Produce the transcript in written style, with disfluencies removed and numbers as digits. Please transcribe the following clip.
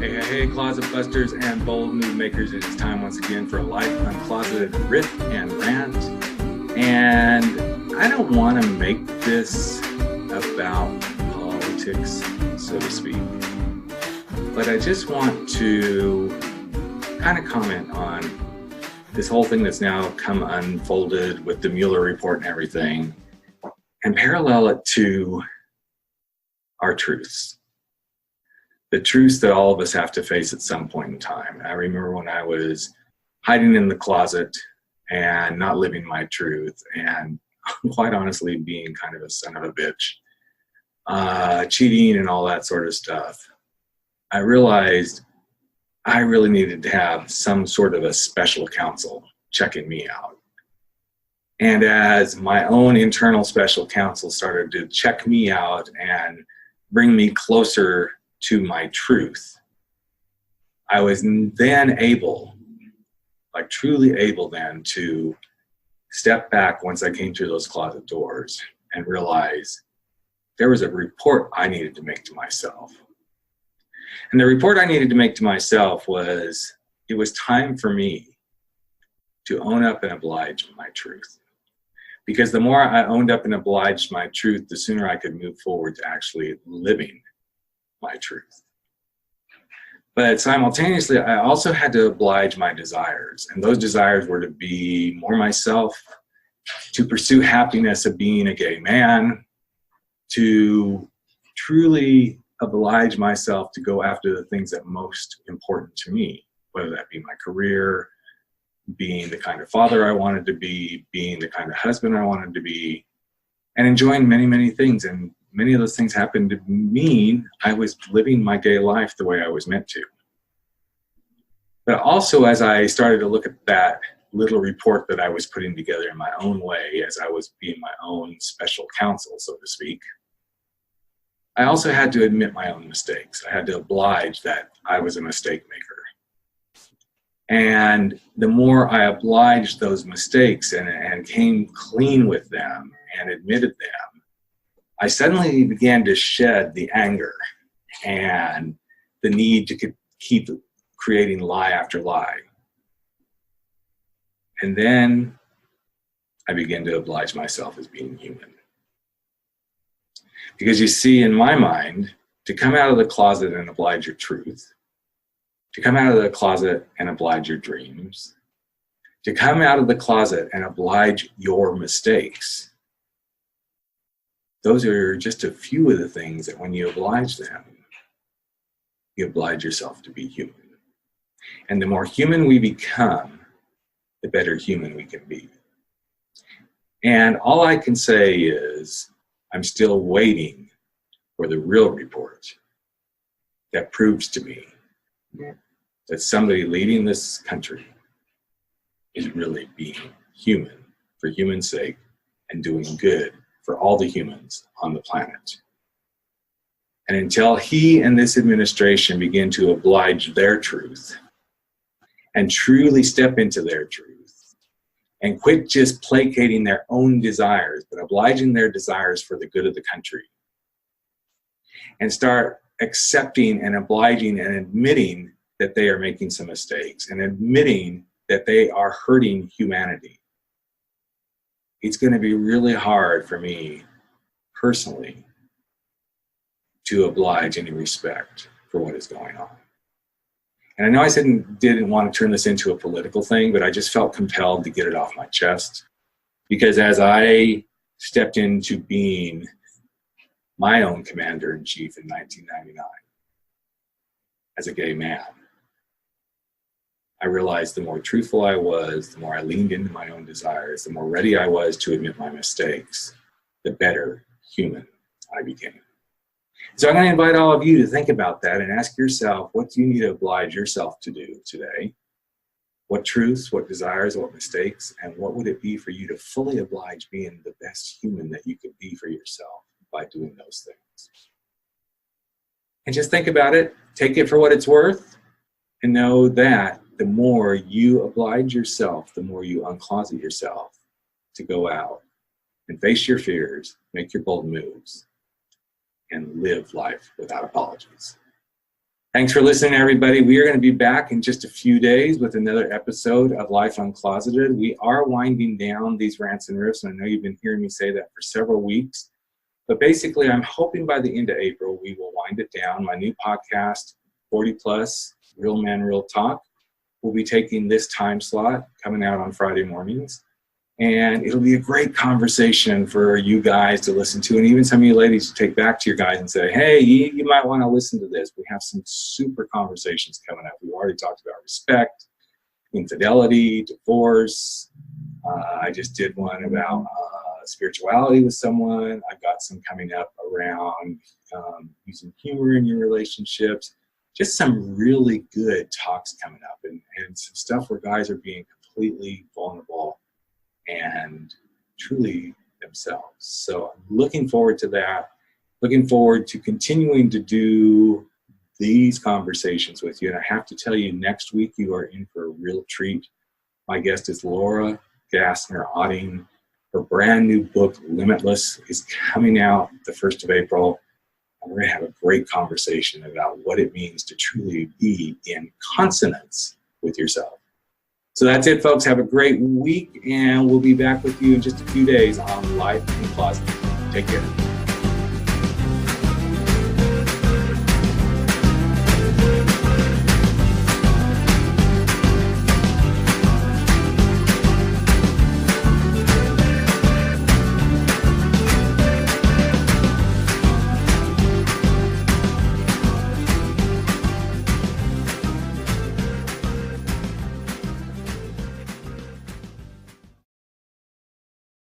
Hey, closet busters and bold move makers. It is time once again for a live uncloseted Riff and Rant. And I don't want to make this about politics, so to speak, but I just want to kind of comment on this whole thing that's now come unfolded with the Mueller report and everything, and parallel it to our truths. The truths that all of us have to face at some point in time. And I remember when I was hiding in the closet and not living my truth, and quite honestly being kind of a son of a bitch, cheating and all that sort of stuff. I realized I really needed to have some sort of a special counsel checking me out. And as my own internal special counsel started to check me out and bring me closer to my truth, I was then able, like truly able then, to step back once I came through those closet doors and realize there was a report I needed to make to myself. And the report I needed to make to myself was, it was time for me to own up and oblige my truth. Because the more I owned up and obliged my truth, the sooner I could move forward to actually living my truth. But simultaneously, I also had to oblige my desires. And those desires were to be more myself, to pursue happiness of being a gay man, to truly oblige myself to go after the things that are most important to me, whether that be my career, being the kind of father I wanted to be, being the kind of husband I wanted to be, and enjoying many, many things. And many of those things happened to mean I was living my gay life the way I was meant to. But also, as I started to look at that little report that I was putting together in my own way, as I was being my own special counsel, so to speak, I also had to admit my own mistakes. I had to oblige that I was a mistake maker. And the more I obliged those mistakes and came clean with them and admitted them, I suddenly began to shed the anger and the need to keep creating lie after lie. And then I began to oblige myself as being human. Because you see, in my mind, to come out of the closet and oblige your truth, to come out of the closet and oblige your dreams, to come out of the closet and oblige your mistakes, those are just a few of the things that when you oblige them, you oblige yourself to be human. And the more human we become, the better human we can be. And all I can say is, I'm still waiting for the real report that proves to me that somebody leading this country is really being human for human's sake and doing good for all the humans on the planet. And until he and this administration begin to oblige their truth and truly step into their truth and quit just placating their own desires, but obliging their desires for the good of the country, and start accepting and obliging and admitting that they are making some mistakes and admitting that they are hurting humanity, it's going to be really hard for me personally to oblige any respect for what is going on. And I know I didn't want to turn this into a political thing, but I just felt compelled to get it off my chest. Because as I stepped into being my own commander-in-chief in 1999, as a gay man, I realized the more truthful I was, the more I leaned into my own desires, the more ready I was to admit my mistakes, the better human I became. So I'm going to invite all of you to think about that and ask yourself, what do you need to oblige yourself to do today? What truths, what desires, what mistakes, and what would it be for you to fully oblige being the best human that you could be for yourself by doing those things? And just think about it, take it for what it's worth, and know that the more you oblige yourself, the more you uncloset yourself to go out and face your fears, make your bold moves, and live life without apologies. Thanks for listening, everybody. We are going to be back in just a few days with another episode of Life Uncloseted. We are winding down these rants and riffs, and I know you've been hearing me say that for several weeks. But basically, I'm hoping by the end of April, we will wind it down. My new podcast, 40 Plus, Real Man, Real Talk, will be taking this time slot, coming out on Friday mornings. And it'll be a great conversation for you guys to listen to, and even some of you ladies to take back to your guys and say, hey, you might want to listen to this. We have some super conversations coming up. We've already talked about respect, infidelity, divorce. I just did one about spirituality with someone. I've got some coming up around using humor in your relationships. Just some really good talks coming up, and some stuff where guys are being completely vulnerable and truly themselves. So I'm looking forward to that. Looking forward to continuing to do these conversations with you. And I have to tell you, next week you are in for a real treat. My guest is Laura Gassner-Otting. Her brand new book, Limitless, is coming out the 1st of April. And we're going to have a great conversation about what it means to truly be in consonance with yourself. So that's it, folks. Have a great week, and we'll be back with you in just a few days on Life Uncloseted. Take care.